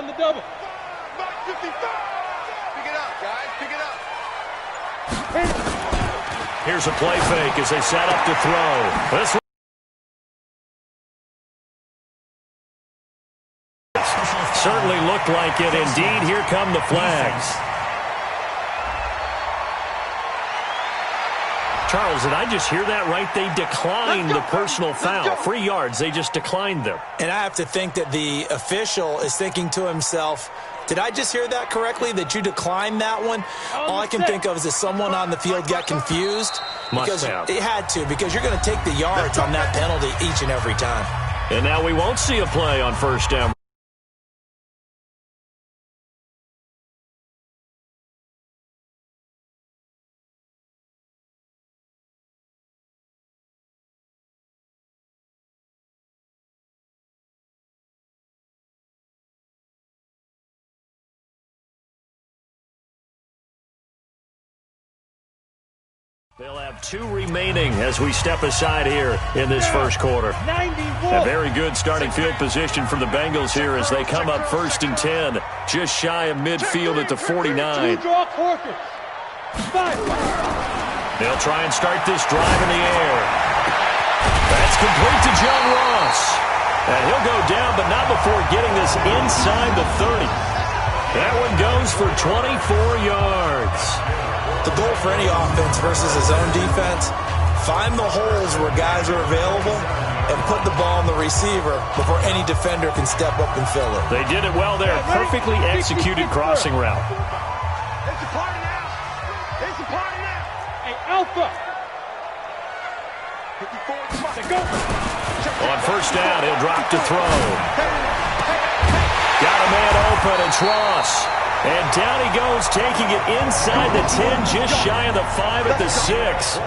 on the double. 55. Pick it up, guys. Pick it up. Here's a play fake as they set up to throw. This certainly looked like it. Indeed, here come the flags. Charles, did I just hear that right? They declined the personal foul. 3 yards, they just declined them. And I have to think that the official is thinking to himself, did I just hear that correctly, that you declined that one? All I can think of is that someone on the field got confused. Because it had to, because you're going to take the yards on that penalty each and every time. And now we won't see a play on first down. They'll have 2 remaining as we step aside here in this first quarter. A very good starting field position for the Bengals here as they come up 1st and 10, just shy of midfield at the 49. They'll try and start this drive in the air. That's complete to John Ross. And he'll go down, but not before getting this inside the 30. That one goes for 24 yards. The goal for any offense versus his own defense, find the holes where guys are available and put the ball on the receiver before any defender can step up and fill it. They did it well there. Perfectly executed crossing route. It's a party now. It's a party now. Hey, Alpha. 54. Go. On first down, he'll drop to throw. Got a man open. It's Ross. And down he goes, taking it inside the 10, just shy of the 5 at the 6.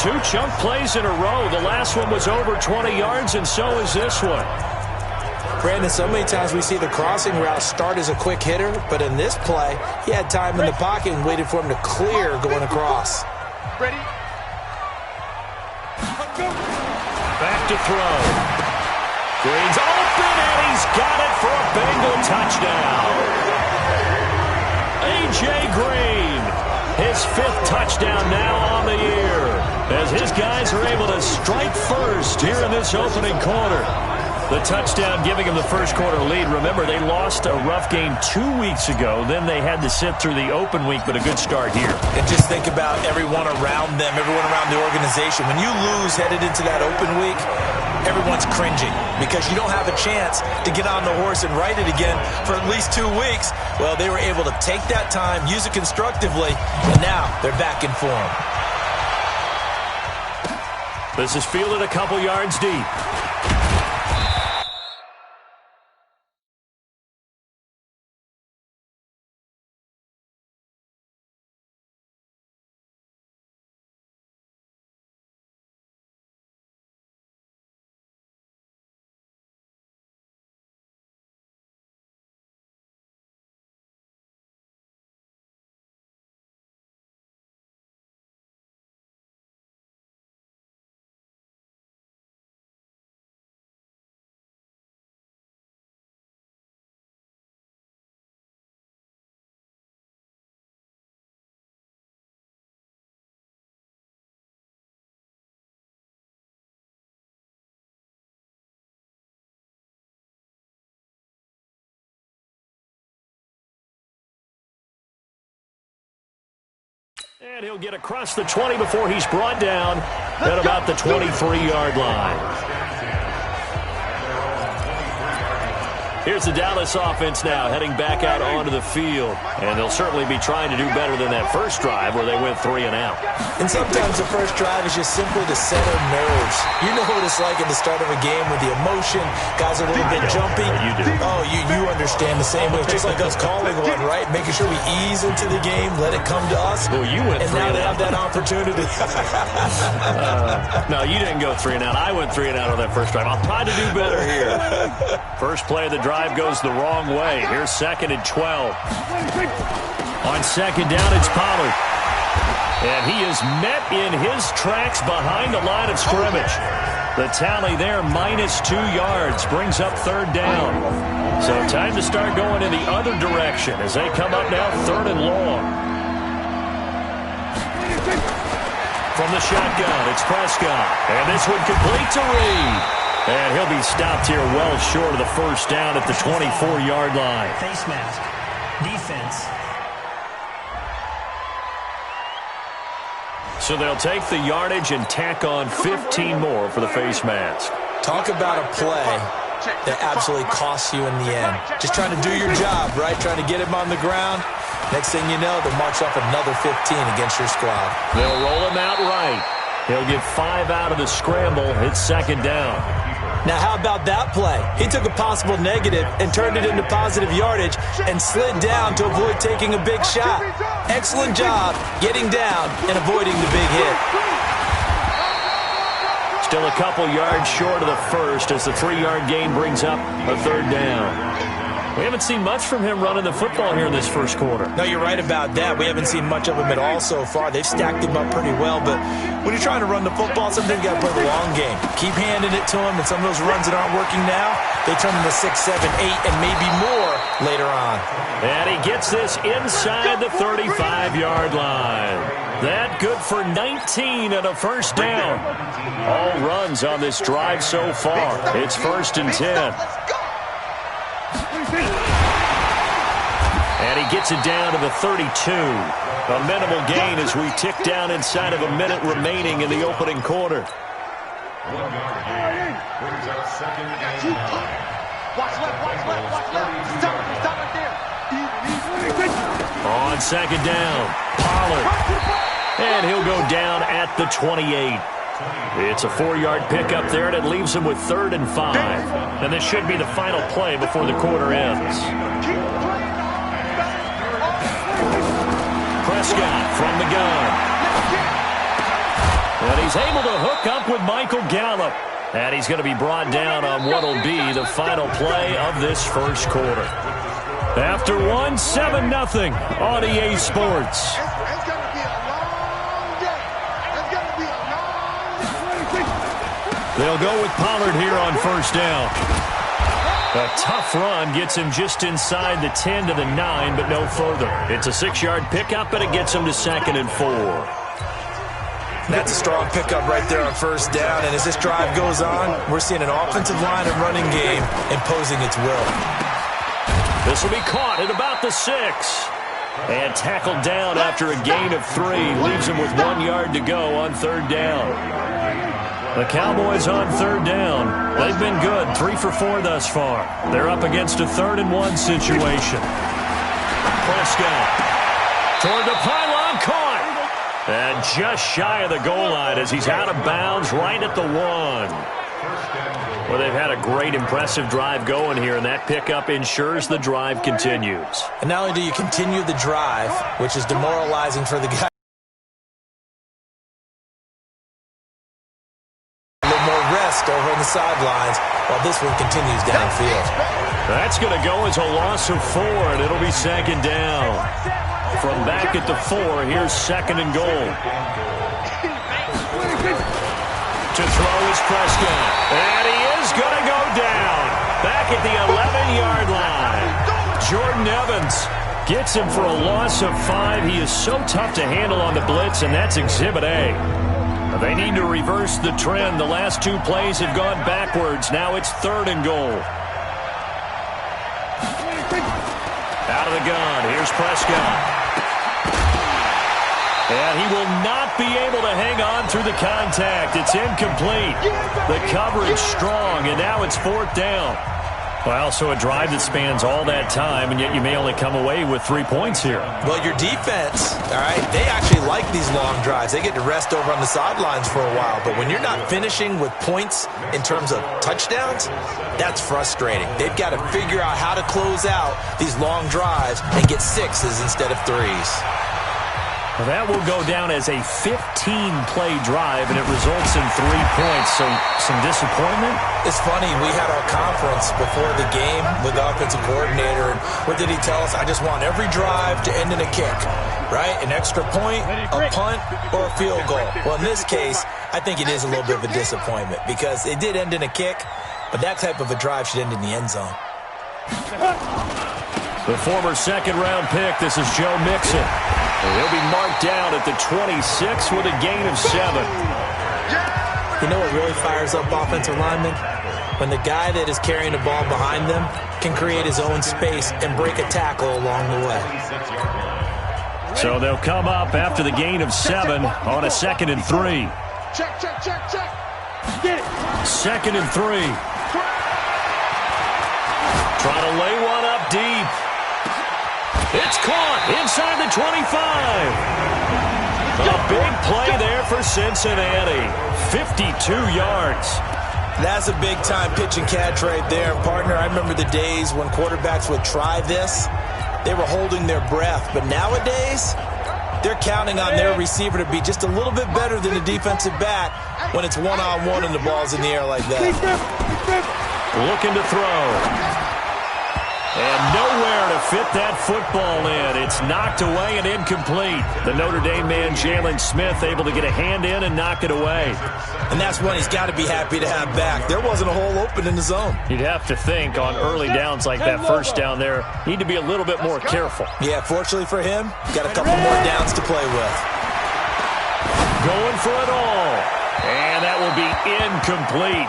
2 chunk plays in a row. The last one was over 20 yards, and so is this one. Brandon, so many times we see the crossing route start as a quick hitter, but in this play, he had time in the pocket and waited for him to clear going across. Ready? Back to throw. Green's open, and he's got it for a Bengal touchdown. A.J. Green, his 5th touchdown now on the year, as his guys are able to strike first here in this opening quarter. The touchdown giving him the first quarter lead. Remember, they lost a rough game 2 weeks ago. Then they had to sit through the open week, but a good start here. And just think about everyone around them, everyone around the organization. When you lose headed into that open week, everyone's cringing because you don't have a chance to get on the horse and ride it again for at least 2 weeks. Well, they were able to take that time, use it constructively, and now they're back in form. This is fielded a couple yards deep. And he'll get across the 20 before he's brought down at about the 23-yard line. Here's the Dallas offense now heading back out onto the field. And they'll certainly be trying to do better than that first drive where they went 3 and out. And sometimes the first drive is just simply to settle nerves. You know what it's like at the start of a game with the emotion. Guys are a little bit jumpy. You do. Oh, you understand the same way. It's just like us calling one, right? Making sure we ease into the game, let it come to us. Well, you went 3 and out. And now they have that opportunity. No, you didn't go 3 and out. I went 3 and out on that first drive. I'll try to do better here. First play of the drive goes the wrong way. Here's 2nd and 12. On 2nd down, it's Pollard. And he is met in his tracks behind the line of scrimmage. The tally there, -2 yards, brings up 3rd down. So time to start going in the other direction as they come up now 3rd and long. From the shotgun, it's Prescott. And this one complete to Reed. And he'll be stopped here well short of the 1st down at the 24-yard line. Face mask. Defense. So they'll take the yardage and tack on 15 more for the face mask. Talk about a play that absolutely costs you in the end. Just trying to do your job, right? Trying to get him on the ground. Next thing you know, they'll march off another 15 against your squad. They'll roll him out right. He'll get 5 out of the scramble. It's 2nd down. Now, how about that play? He took a possible negative and turned it into positive yardage and slid down to avoid taking a big shot. Excellent job getting down and avoiding the big hit. Still a couple yards short of the 1st as the 3-yard gain brings up a 3rd down. We haven't seen much from him running the football here in this 1st quarter. No, you're right about that. We haven't seen much of him at all so far. They've stacked him up pretty well, but when you're trying to run the football, sometimes you got to play the long game. Keep handing it to him, and some of those runs that aren't working now, they turn into 6, 7, 8, and maybe more later on. And he gets this inside the 35-yard line. That good for 19 and a 1st down. All runs on this drive so far. It's 1st and 10. And he gets it down to the 32. A minimal gain as we tick down inside of a minute remaining in the opening quarter. Watch left, watch left, watch left. Stop right there. On 2nd down, Pollard. And he'll go down at the 28. It's a 4-yard pickup there, and it leaves him with 3rd and 5. And this should be the final play before the quarter ends. Prescott from the gun. And he's able to hook up with Michael Gallup. And he's going to be brought down on what will be the final play of this 1st quarter. After 7-0 on EA Sports. They'll go with Pollard here on 1st down. A tough run gets him just inside the 10 to the 9, but no further. It's a 6-yard pickup, and it gets him to 2nd and 4. That's a strong pickup right there on 1st down, and as this drive goes on, we're seeing an offensive line and running game imposing its will. This will be caught at about the 6. And tackled down after a gain of 3. Leaves him with 1 yard to go on 3rd down. The Cowboys on 3rd down. They've been good, 3 for 4 thus far. They're up against a 3rd and 1 situation. Prescott toward the pylon, caught. And just shy of the goal line as he's out of bounds right at the 1. Well, they've had a great, impressive drive going here, and that pickup ensures the drive continues. And not only do you continue the drive, which is demoralizing for the guy, over on the sidelines while this one continues downfield. That's going to go as a loss of 4, and it'll be 2nd down. From back at the 4, here's 2nd and goal. To throw is Prescott. And he is going to go down. Back at the 11-yard line. Jordan Evans gets him for a loss of 5. He is so tough to handle on the blitz, and that's Exhibit A. They need to reverse the trend. The last 2 plays have gone backwards. Now it's 3rd and goal. Out of the gun. Here's Prescott. And he will not be able to hang on through the contact. It's incomplete. The coverage strong, and now it's 4th down. Well, so a drive that spans all that time, and yet you may only come away with 3 points here. Well, your defense, all right, they actually like these long drives. They get to rest over on the sidelines for a while. But when you're not finishing with points in terms of touchdowns, that's frustrating. They've got to figure out how to close out these long drives and get 6s instead of 3s. That will go down as a 15-play drive, and it results in 3 points. So some disappointment? It's funny. We had our conference before the game with the offensive coordinator. And what did he tell us? I just want every drive to end in a kick, right? An extra point, a punt, or a field goal. Well, in this case, I think it is a little bit of a disappointment because it did end in a kick, but that type of a drive should end in the end zone. The former second-round pick, this is Joe Mixon. He'll be marked down at the 26 with a gain of 7. You know what really fires up offensive linemen? When the guy that is carrying the ball behind them can create his own space and break a tackle along the way. So they'll come up after the gain of 7 on a 2nd and 3. Check. Get it. 2nd and 3. Trying to lay one up deep. It's caught inside the 25. A big play there for Cincinnati. 52 yards. That's a big-time pitch and catch right there. And, partner, I remember the days when quarterbacks would try this. They were holding their breath. But nowadays, they're counting on their receiver to be just a little bit better than the defensive back when it's one-on-one and the ball's in the air like that. Looking to throw. And nowhere to fit that football in. It's knocked away and incomplete. The Notre Dame man, Jalen Smith, able to get a hand in and knock it away. And that's one he's got to be happy to have back. There wasn't a hole open in the zone. You'd have to think on early downs like that first down there, need to be a little bit more careful. Yeah, fortunately for him, got a couple more downs to play with. Going for it all. And that will be incomplete.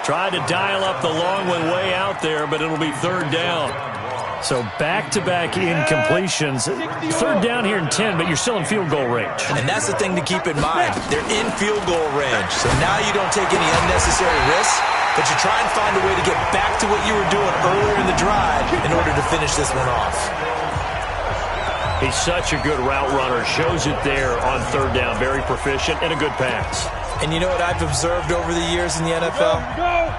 Tried to dial up the long one way out there, but it'll be 3rd down. So back-to-back incompletions. 3rd down here in 10, but you're still in field goal range. And that's the thing to keep in mind. They're in field goal range. So now you don't take any unnecessary risks, but you try and find a way to get back to what you were doing earlier in the drive in order to finish this one off. He's such a good route runner. Shows it there on 3rd down. Very proficient and a good pass. And you know what I've observed over the years in the NFL?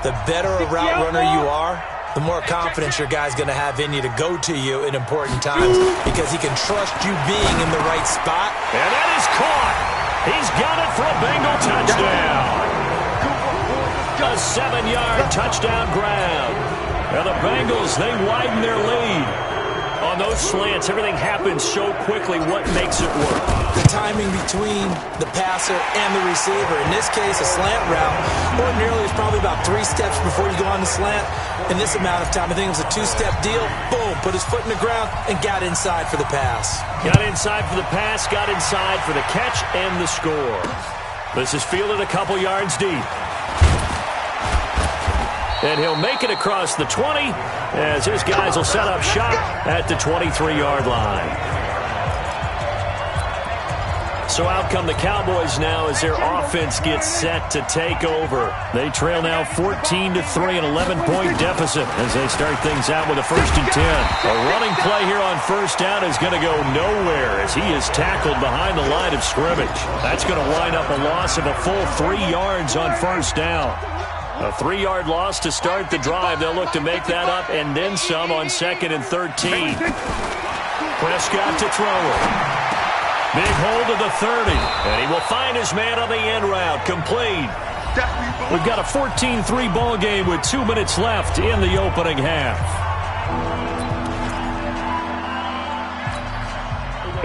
The better a route runner you are, the more confidence your guy's going to have in you to go to you in important times because he can trust you being in the right spot. And that is caught. He's got it for a Bengal touchdown. A 7-yard touchdown grab. And the Bengals, they widen their lead. On those slants, everything happens so quickly. What makes it work? The timing between the passer and the receiver. In this case, a slant route. Ordinarily, it's probably about 3 steps before you go on the slant. In this amount of time, I think it was a 2-step deal. Boom, put his foot in the ground and got inside for the pass. Got inside for the pass, got inside for the catch and the score. This is fielded a couple yards deep. And he'll make it across the 20 as his guys will set up shop at the 23-yard line. So out come the Cowboys now as their offense gets set to take over. They trail now 14-3, an 11-point deficit as they start things out with a 1st and 10. A running play here on 1st down is going to go nowhere as he is tackled behind the line of scrimmage. That's going to wind up a loss of a full 3 yards on 1st down. A 3-yard loss to start the drive. They'll look to make that up and then some on 2nd and 13. Prescott to throw it. Big hold of the 30. And he will find his man on the end route. Complete. We've got a 14-3 ball game with 2 minutes left in the opening half.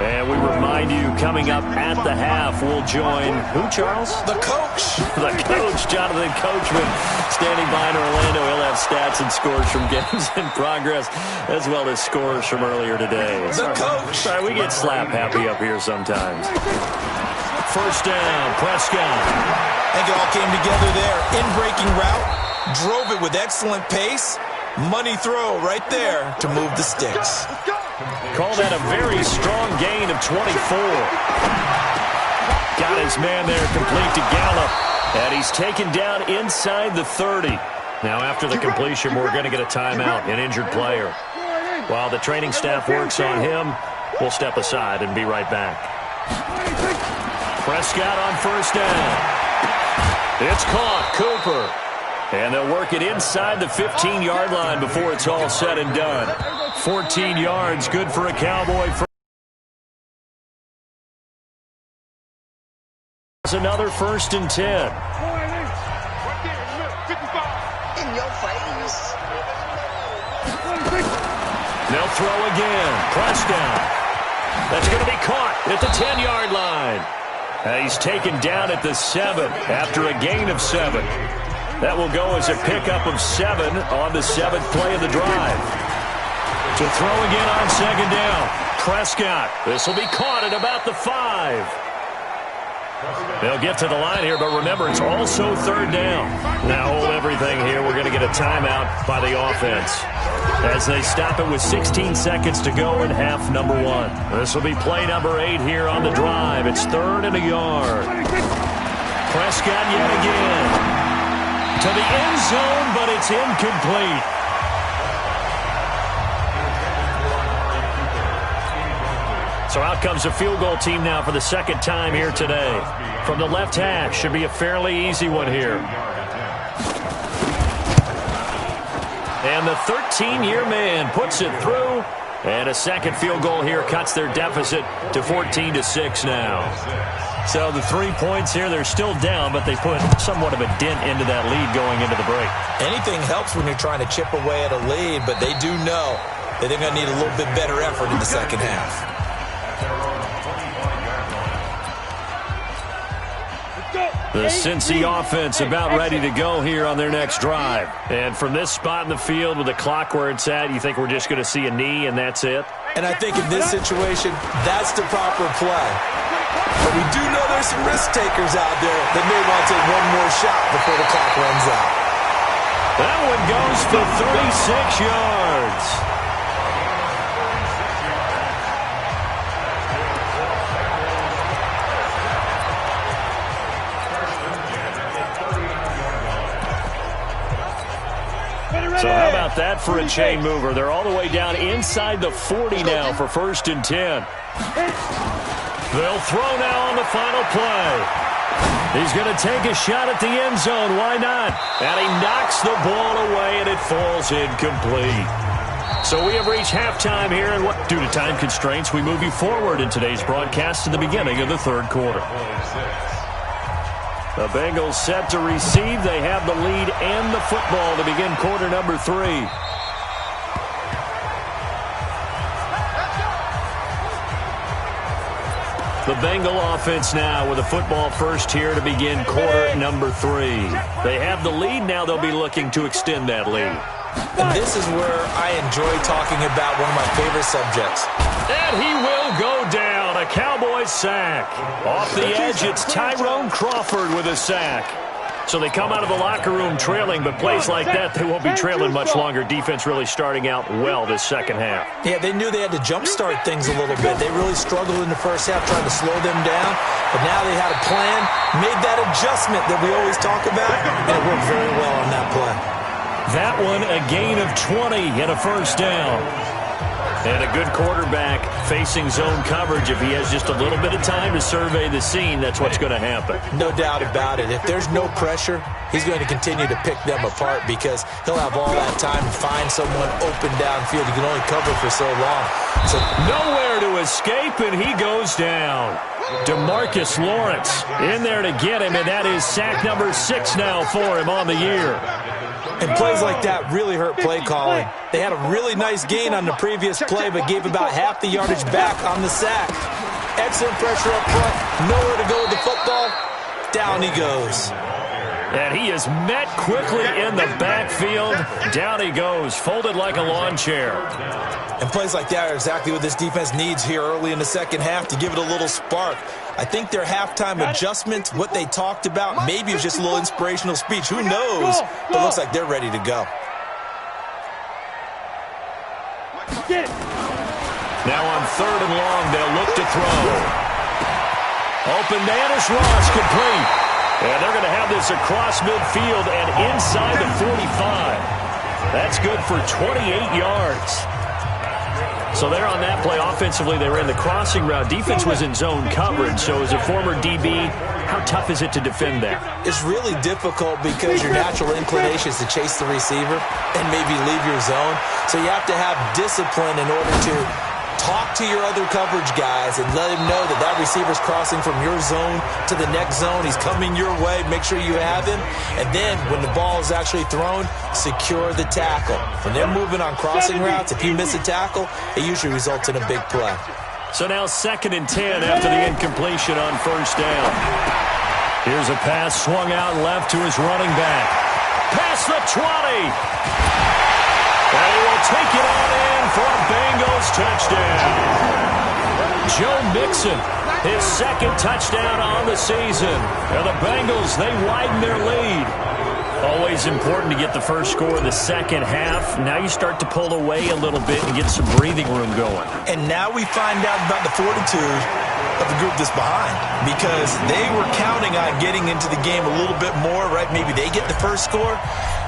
And we remind you, coming up at the half, we'll join who, Charles? The coach. The coach, Jonathan Coachman, standing by in Orlando. He'll have stats and scores from games in progress, as well as scores from earlier today. The coach. Sorry, we get slap happy up here sometimes. 1st down, Prescott. I think it all came together there. In-breaking route, drove it with excellent pace. Money throw right there to move the sticks. Call that a very strong gain of 24. Got his man there, complete to Gallup. And he's taken down inside the 30. Now after the completion, we're going to get a timeout, an injured player. While the training staff works on him, we'll step aside and be right back. Prescott on 1st down. It's caught, Cooper. And they'll work it inside the 15-yard line before it's all said and done. 14 yards, good for a Cowboy. draws another 1st and 10. In your face. They'll throw again. Press down. That's going to be caught at the 10-yard line. He's taken down at the 7 after a gain of 7. That will go as a pickup of 7 on the 7th play of the drive. To throw again on 2nd down. Prescott. This will be caught at about the 5. They'll get to the line here, but remember, it's also 3rd down. Now hold everything here. We're going to get a timeout by the offense as they stop it with 16 seconds to go in half number 1. This will be play number 8 here on the drive. It's 3rd and a yard. Prescott yet again to the end zone, but it's incomplete. So out comes a field goal team now for the 2nd time here today. From the left hash, should be a fairly easy one here. And the 13-year man puts it through. And a 2nd field goal here cuts their deficit to 14-6 now. So the 3 points here, they're still down, but they put somewhat of a dent into that lead going into the break. Anything helps when you're trying to chip away at a lead, but they do know that they're going to need a little bit better effort in the second half. The Cincy offense about ready to go here on their next drive. And from this spot in the field with the clock where it's at, you think we're just going to see a knee and that's it? And I think in this situation, that's the proper play. But we do know there's some risk takers out there that may want to take one more shot before the clock runs out. That one goes for 36 yards. So how about that for a chain mover? They're all the way down inside the 40 now for 1st and 10. They'll throw now on the final play. He's going to take a shot at the end zone. Why not? And he knocks the ball away, and it falls incomplete. So we have reached halftime here, and due to time constraints, we move you forward in today's broadcast to the beginning of the 3rd quarter. The Bengals set to receive. They have the lead and the football to begin quarter number 3. The Bengal offense now with the football first here to begin quarter number 3. They have the lead. Now they'll be looking to extend that lead. And this is where I enjoy talking about one of my favorite subjects. And he will go down. A Cowboys sack. Off the edge, it's Tyrone Crawford with a sack. So they come out of the locker room trailing, but plays like that, they won't be trailing much longer. Defense really starting out well this second half. Yeah, they knew they had to jumpstart things a little bit. They really struggled in the first half trying to slow them down, but now they had a plan, made that adjustment that we always talk about, and it worked very well on that play. That one, a gain of 20 and a 1st down. And a good quarterback facing zone coverage. If he has just a little bit of time to survey the scene, that's what's going to happen. No doubt about it. If there's no pressure, he's going to continue to pick them apart because he'll have all that time to find someone open downfield. He can only cover for so long. So nowhere to escape, and he goes down. DeMarcus Lawrence in there to get him, and that is sack number 6 now for him on the year. And plays like that really hurt play calling. They had a really nice gain on the previous play, but gave about half the yardage back on the sack. Excellent pressure up front. Nowhere to go with the football. Down he goes. And he is met quickly in the backfield. Down he goes, folded like a lawn chair. And plays like that are exactly what this defense needs here early in the second half to give it a little spark. I think their halftime adjustments, what they talked about, maybe it was just a little inspirational speech. Who knows? But it looks like they're ready to go. Now on 3rd and long, they'll look to throw. Open Manus Ross complete. And they're going to have this across midfield and inside the 45. That's good for 28 yards. So they're on that play. Offensively, they ran the crossing route. Defense was in zone coverage. So as a former DB, how tough is it to defend that? It's really difficult because your natural inclination is to chase the receiver and maybe leave your zone. So you have to have discipline in order to talk to your other coverage guys and let him know that that receiver's crossing from your zone to the next zone. He's coming your way. Make sure you have him. And then when the ball is actually thrown, secure the tackle. When they're moving on crossing routes, if you miss a tackle, it usually results in a big play. So now 2nd and 10 after the incompletion on first down. Here's a pass swung out left to his running back. Past the 20. And he will take it on in for a Bengals touchdown. Joe Mixon, his 2nd touchdown on the season. And the Bengals, they widen their lead. Always important to get the first score in the second half. Now you start to pull away a little bit and get some breathing room going. And now we find out about the fortitude of the group that's behind, because they were counting on getting into the game a little bit more, right? Maybe they get the first score.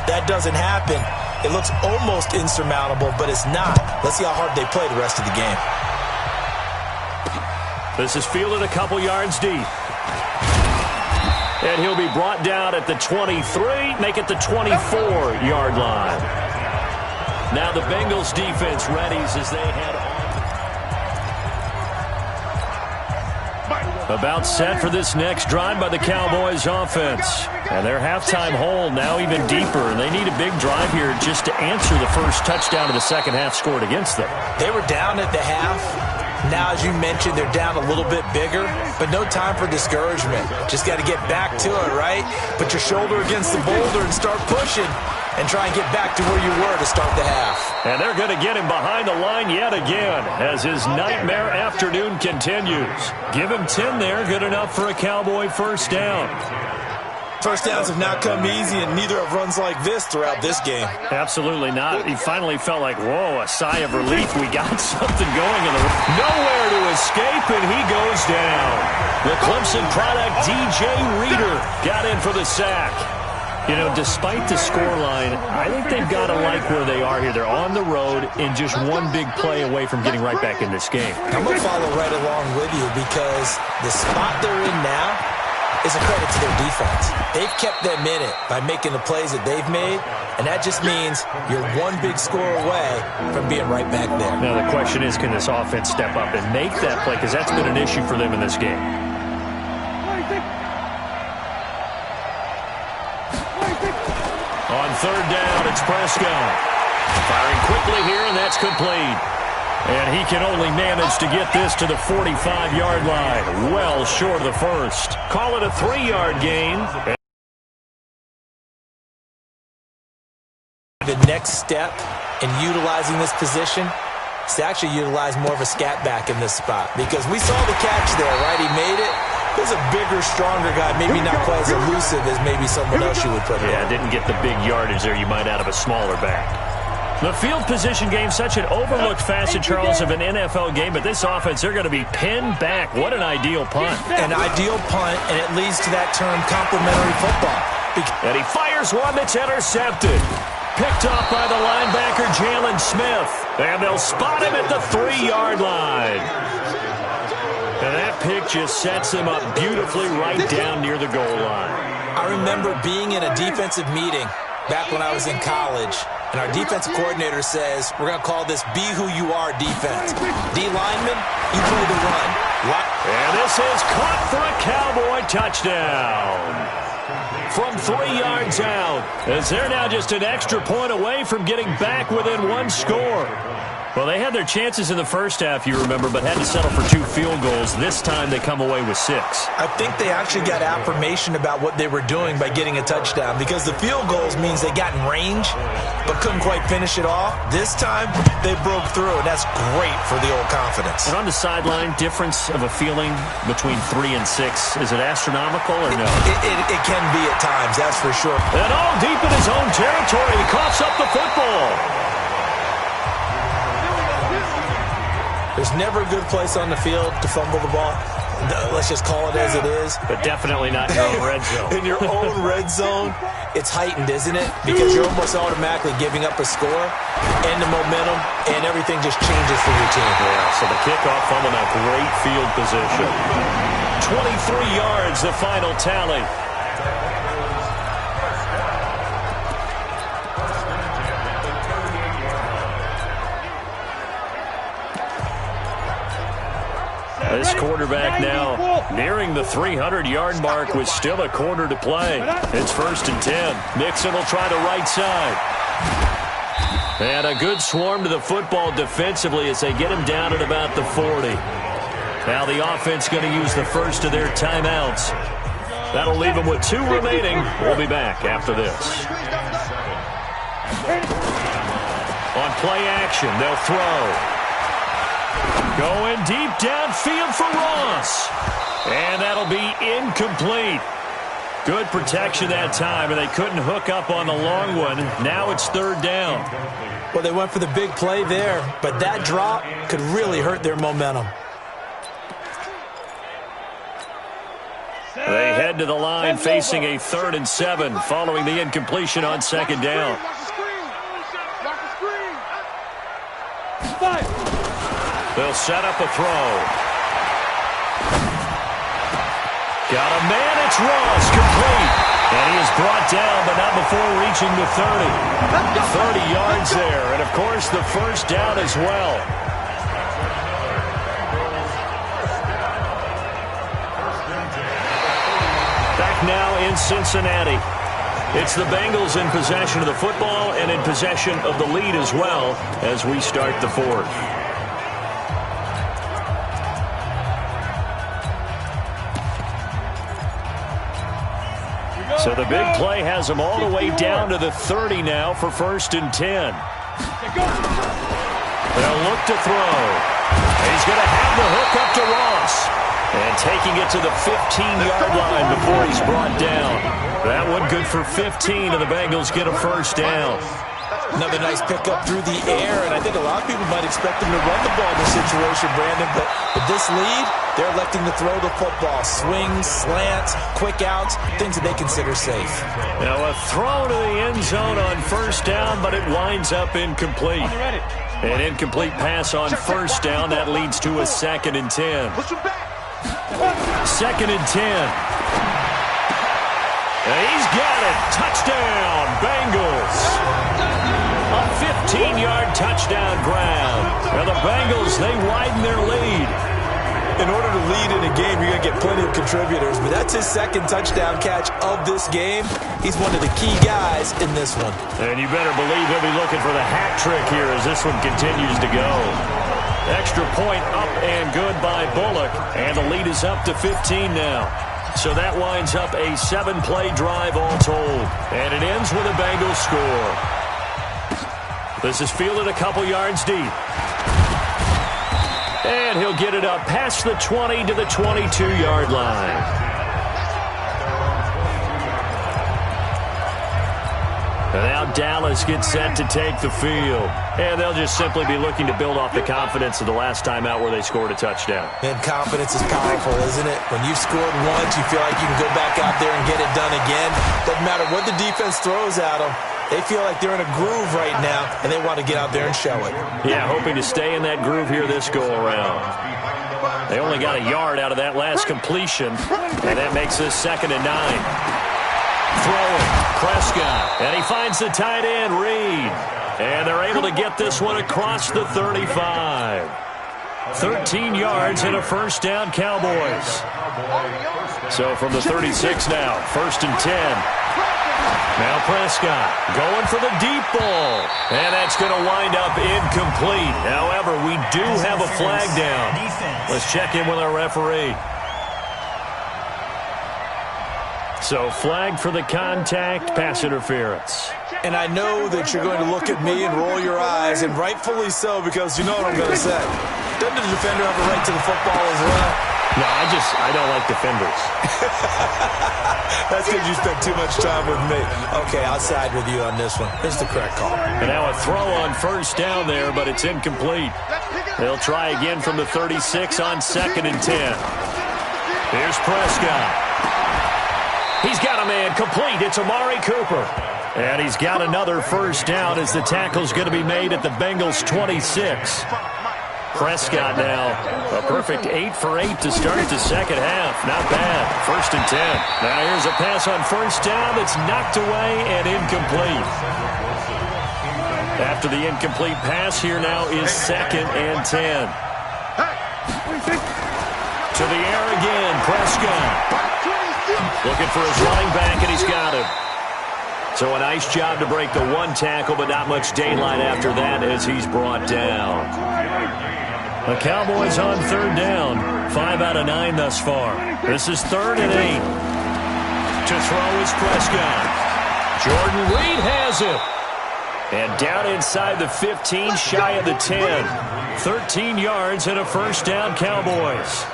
That doesn't happen. It looks almost insurmountable, but it's not. Let's see how hard they play the rest of the game. This is fielded a couple yards deep. And he'll be brought down at the 23, make it the 24-yard line. Now the Bengals defense readies as they head on. About set for this next drive by the Cowboys offense. And their halftime hole now even deeper, and they need a big drive here just to answer the first touchdown of the second half scored against them. They were down at the half. Now, as you mentioned, they're down a little bit bigger, but no time for discouragement. Just got to get back to it, right? Put your shoulder against the boulder and start pushing and try and get back to where you were to start the half. And they're going to get him behind the line yet again as his nightmare afternoon continues. Give him 10 there, good enough for a Cowboy first down. First downs have not come easy, and neither have runs like this throughout this game. Absolutely not. He finally felt like, whoa, a sigh of relief. We got something going in the nowhere to escape, and he goes down. The Clemson product, DJ Reader, got in for the sack. You know, despite the scoreline, I think they've got to like where they are here. They're on the road and just one big play away from getting right back in this game. I'm going to follow right along with you, because the spot they're in now is a credit to their defense. They've kept them in it by making the plays that they've made, and that just means you're one big score away from being right back there. Now the question is, can this offense step up and make that play? Because that's been an issue for them in this game. On third down, it's Prescott. Firing quickly here, and that's complete. And he can only manage to get this to the 45-yard line. Well short of the first. Call it a 3-yard gain. The next step in utilizing this position is to actually utilize more of a scat back in this spot, because we saw the catch there, right? He made it. There's a bigger, stronger guy, maybe not quite as elusive as maybe someone else you would put in. Yeah, didn't get the big yardage there you might out of a smaller back. The field position game, such an overlooked facet, Charles, of an NFL game, but this offense, they're going to be pinned back. What an ideal punt. An ideal punt, and it leads to that term complementary football. And he fires one that's intercepted. Picked off by the linebacker, Jalen Smith. And they'll spot him at the 3-yard line. And that pick just sets him up beautifully right down near the goal line. I remember being in a defensive meeting back when I was in college, and our defensive coordinator says, we're going to call this Be Who You Are defense. D lineman, you play the run. And this is caught for a Cowboy touchdown. From 3 yards out, as they're now just an extra point away from getting back within one score. Well, they had their chances in the first half, you remember, but had to settle for 2 field goals. This time they come away with 6. I think they actually got affirmation about what they were doing by getting a touchdown, because the field goals means they got in range but couldn't quite finish it off. This time they broke through, and that's great for the old confidence. And on the sideline, difference of a feeling between 3 and 6, is it astronomical or no? It can be at times, that's for sure. And all deep in his own territory, he coughs up the football. There's never a good place on the field to fumble the ball. Let's just call it as it is. But definitely not in your own red zone. In your own red zone, it's heightened, isn't it? Because you're almost automatically giving up a score and the momentum, and everything just changes for your team. Yeah, so the kickoff from a great field position. 23 yards, the final tally. this quarterback now nearing the 300-yard mark with still a quarter to play. It's 1st and 10. Mixon will try the right side. And a good swarm to the football defensively as they get him down at about the 40. Now the offense going to use the first of their timeouts. That'll leave them with 2 remaining. We'll be back after this. On play action, they'll throw. Going deep downfield for Ross. And that'll be incomplete. Good protection that time, and they couldn't hook up on the long one. Now it's 3rd down. Well, they went for the big play there, but that drop could really hurt their momentum. They head to the line facing a 3rd and 7 following the incompletion on 2nd down. They'll set up a throw. Got a man, it's Ross, complete. And he is brought down, but not before reaching the 30. 30 yards there, and of course the 1st down as well. Back now in Cincinnati. It's the Bengals in possession of the football and in possession of the lead as well as we start the 4th. So the big play has them all the way down to the 30 now for 1st and 10. They'll look to throw. He's going to have the hook up to Ross. And taking it to the 15-yard line before he's brought down. That one good for 15, and the Bengals get a 1st down. Another nice pickup through the air, and I think a lot of people might expect him to run the ball in this situation, Brandon, but with this lead, they're electing to throw the football. Swings, slants, quick outs, things that they consider safe. Now a throw to the end zone on 1st down, but it winds up incomplete. An incomplete pass on 1st down. That leads to a 2nd and 10. 2nd and 10. And he's got it. Touchdown, Bengals. A 15-yard touchdown grab. Now the Bengals, they widen their lead. In order to lead in a game, you're going to get plenty of contributors, but that's his 2nd touchdown catch of this game. He's one of the key guys in this one. And you better believe he'll be looking for the hat trick here as this one continues to go. Extra point up and good by Bullock, and the lead is up to 15 now. So that winds up a 7-play drive all told, and it ends with a Bengals score. This is fielded a couple yards deep. And he'll get it up past the 20 to the 22-yard line. And now Dallas gets set to take the field. And they'll just simply be looking to build off the confidence of the last time out where they scored a touchdown. And confidence is powerful, isn't it? When you've scored once, you feel like you can go back out there and get it done again. Doesn't matter what the defense throws at them. They feel like they're in a groove right now, and they want to get out there and show it. Yeah, hoping to stay in that groove here this go-around. They only got a yard out of that last completion, and that makes this 2nd and 9. Throwing, Prescott, and he finds the tight end, Reed. And they're able to get this one across the 35. 13 yards and a 1st down, Cowboys. So from the 36 now, 1st and 10. Now Prescott going for the deep ball. And that's going to wind up incomplete. However, we do have a flag down. Let's check in with our referee. So flag for the contact, pass interference. And I know that you're going to look at me and roll your eyes, and rightfully so, because you know what I'm going to say. Doesn't the defender have a right to the football as well? No, I don't like defenders. That's because you spent too much time with me. Okay, I'll side with you on this one. It's the correct call. And now a throw on 1st down there, but it's incomplete. They'll try again from the 36 on 2nd and 10. Here's Prescott. He's got a man complete. It's Amari Cooper. And he's got another 1st down as the tackle's going to be made at the Bengals' 26. Prescott now, a perfect 8 for 8 to start the 2nd half. Not bad. 1st and 10. Now here's a pass on 1st down that's knocked away and incomplete. After the incomplete pass, here now is 2nd and 10. To the air again, Prescott. Looking for his running back, and he's got him. So a nice job to break the one tackle, but not much daylight after that as he's brought down. The Cowboys on third down. 5 out of 9 thus far. This is 3rd and 8. To throw is Prescott. Jordan Reed has it. And down inside the 15, shy of the 10. 13 yards and a first down, Cowboys.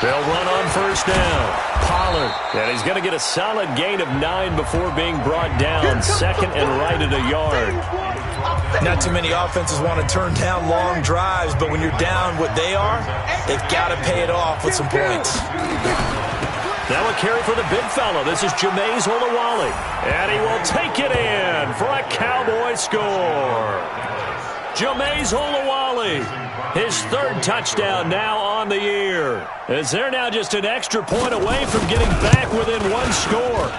They'll run on first down. Pollard. And he's going to get a solid gain of 9 before being brought down. Second and right at a yard. Not too many offenses want to turn down long drives, but when you're down what they are, they've got to pay it off with some points. Now a carry for the big fella. This is Jameis Olawale. And he will take it in for a Cowboy score. Jameis Olawale, his 3rd touchdown now on the year. As they're now just an extra point away from getting back within 1 score.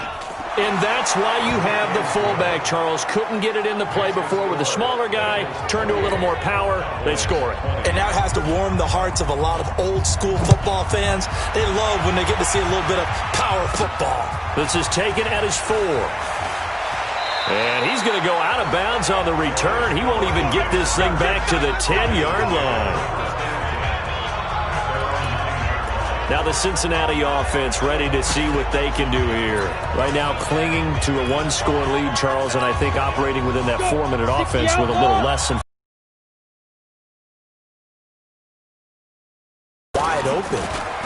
And that's why you have the fullback, Charles. Couldn't get it into play before with the smaller guy. Turned to a little more power. They score it. And that has to warm the hearts of a lot of old-school football fans. They love when they get to see a little bit of power football. This is taken at his 4. And he's going to go out of bounds on the return. He won't even get this thing back to the 10-yard line. Now the Cincinnati offense ready to see what they can do here. Right now clinging to a 1-score lead, Charles, and I think operating within that 4-minute offense with a little less than wide open.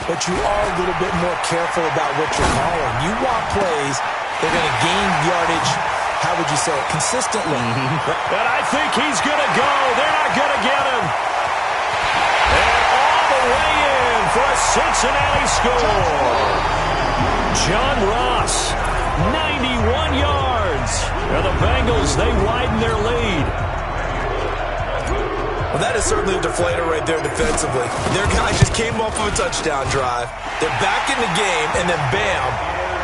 But you are a little bit more careful about what you're calling. You want plays, they're going to gain yardage, how would you say it, consistently. And I think he's going to go. They're not going to get him. And all the way in for a Cincinnati score. John Ross, 91 yards. And the Bengals, they widen their lead. Well, that is certainly a deflator right there defensively. Their guys just came off of a touchdown drive. They're back in the game, and then bam,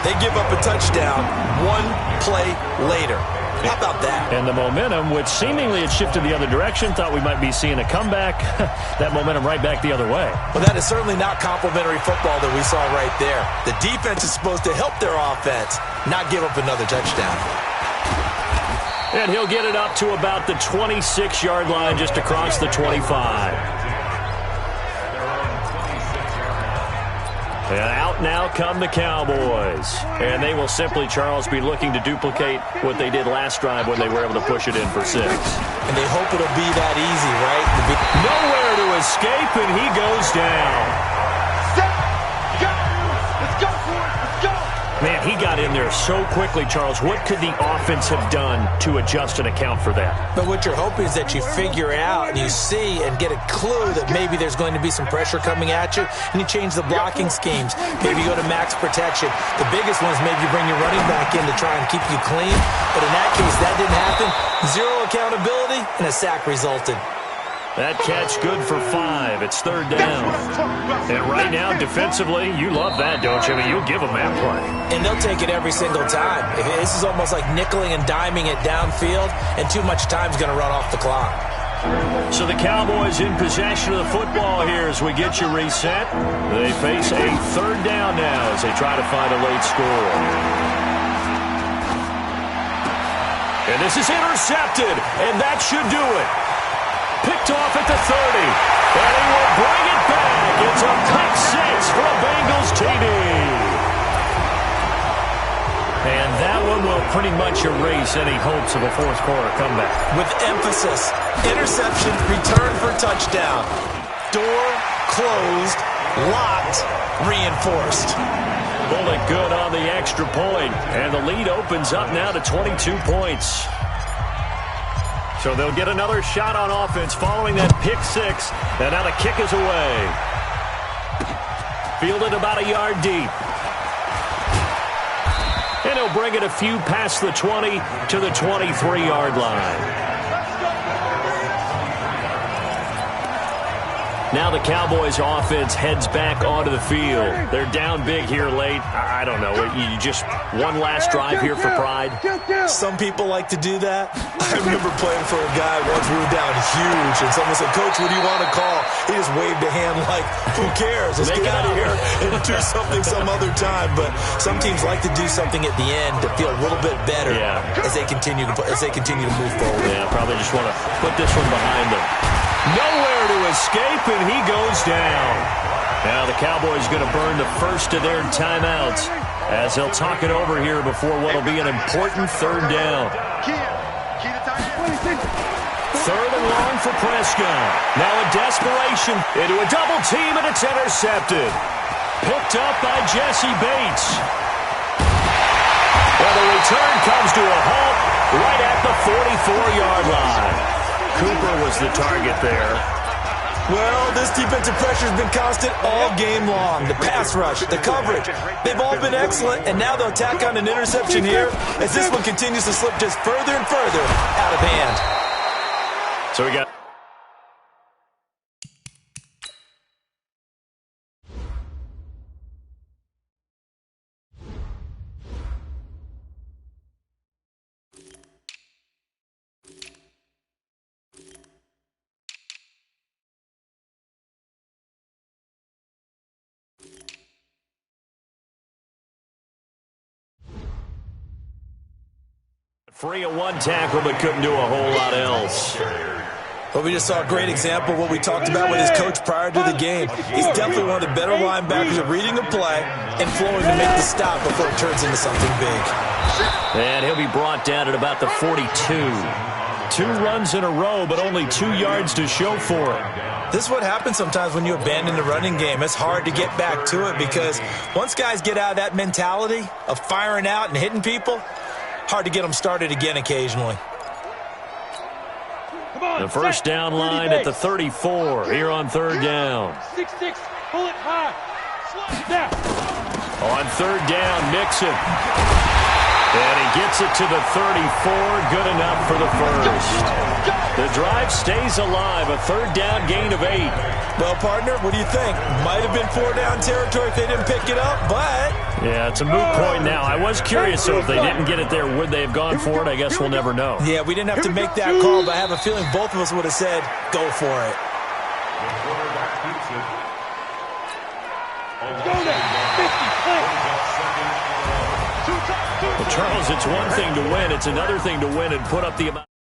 they give up a touchdown 1 play later. How about that? And the momentum, which seemingly had shifted the other direction, thought we might be seeing a comeback. That momentum right back the other way. Well, that is certainly not complimentary football that we saw right there. The defense is supposed to help their offense, not give up another touchdown. And he'll get it up to about the 26-yard line, just across the 25. And out now come the Cowboys. And they will simply, Charles, be looking to duplicate what they did last drive when they were able to push it in for 6. And they hope it'll be that easy, right? Nowhere to escape, and he goes down. Let's go for it. Let's go. Man, he got in there so quickly, Charles. What could the offense have done to adjust and account for that? But what you're hoping is that you figure out and you see and get a clue that maybe there's going to be some pressure coming at you, and you change the blocking schemes. Maybe you go to max protection. The biggest one is maybe you bring your running back in to try and keep you clean. But in that case, that didn't happen. 0 accountability, and a sack resulted. That catch good for 5. It's 3rd down. And right now, defensively, you love that, don't you? I mean, you'll give them that play. And they'll take it every single time. This is almost like nickeling and diming it downfield, and too much time's going to run off the clock. So the Cowboys in possession of the football here as we get you reset. They face a 3rd down now as they try to find a late score. And this is intercepted, and that should do it. Picked off at the 30, and he will bring it back. It's a pick 6 for a Bengals TD. And that one will pretty much erase any hopes of a 4th-quarter comeback. With emphasis, interception, return for touchdown. Door closed, locked, reinforced. Pulled it good on the extra point, and the lead opens up now to 22 points. So they'll get another shot on offense following that pick 6. And now the kick is away. Fielded about a yard deep. And he'll bring it a few past the 20 to the 23-yard line. Now the Cowboys offense heads back onto the field. They're down big here late. I don't know. You just one last drive here for pride? Some people like to do that. I remember playing for a guy once. We were down huge, and someone said, "Coach, what do you want to call?" He just waved a hand like, who cares? Let's get out of here and do something some other time. But some teams like to do something at the end to feel a little bit better as they continue to move forward. Yeah, probably just want to put this one behind them. Nowhere to escape, and he goes down. Now the Cowboys going to burn the first of their timeouts as they'll talk it over here before what will be an important third down. Third and long for Prescott. Now in desperation into a double team, and it's intercepted. Picked up by Jesse Bates. Well, the return comes to a halt right at the 44-yard line. Cooper was the target there. Well, this defensive pressure has been constant all game long. The pass rush, the coverage, they've all been excellent, and now they'll tack on an interception here as this one continues to slip just further and further out of hand. So we got... free of one tackle, but couldn't do a whole lot else. Well, we just saw a great example of what we talked about with his coach prior to the game. He's definitely one of the better linebackers at reading a play and flowing to make the stop before it turns into something big. And he'll be brought down at about the 42. 2 runs in a row, but only 2 yards to show for it. This is what happens sometimes when you abandon the running game. It's hard to get back to it because once guys get out of that mentality of firing out and hitting people, hard to get them started again occasionally. The first down line at the 34 here on third down. 6-6, pull it high. Slide down. On third down, Mixon. And he gets it to the 34. Good enough for the first. The drive stays alive. A third down gain of 8. Well, partner, what do you think? Might have been 4-down territory if they didn't pick it up, but... Yeah, it's a moot point now. I was curious, so if they didn't get it there, would they have gone for it? I guess we'll never know. Yeah, we didn't have to make that call, but I have a feeling both of us would have said, go for it. Well, Charles, it's one thing to win. It's another thing to win and put up the amount.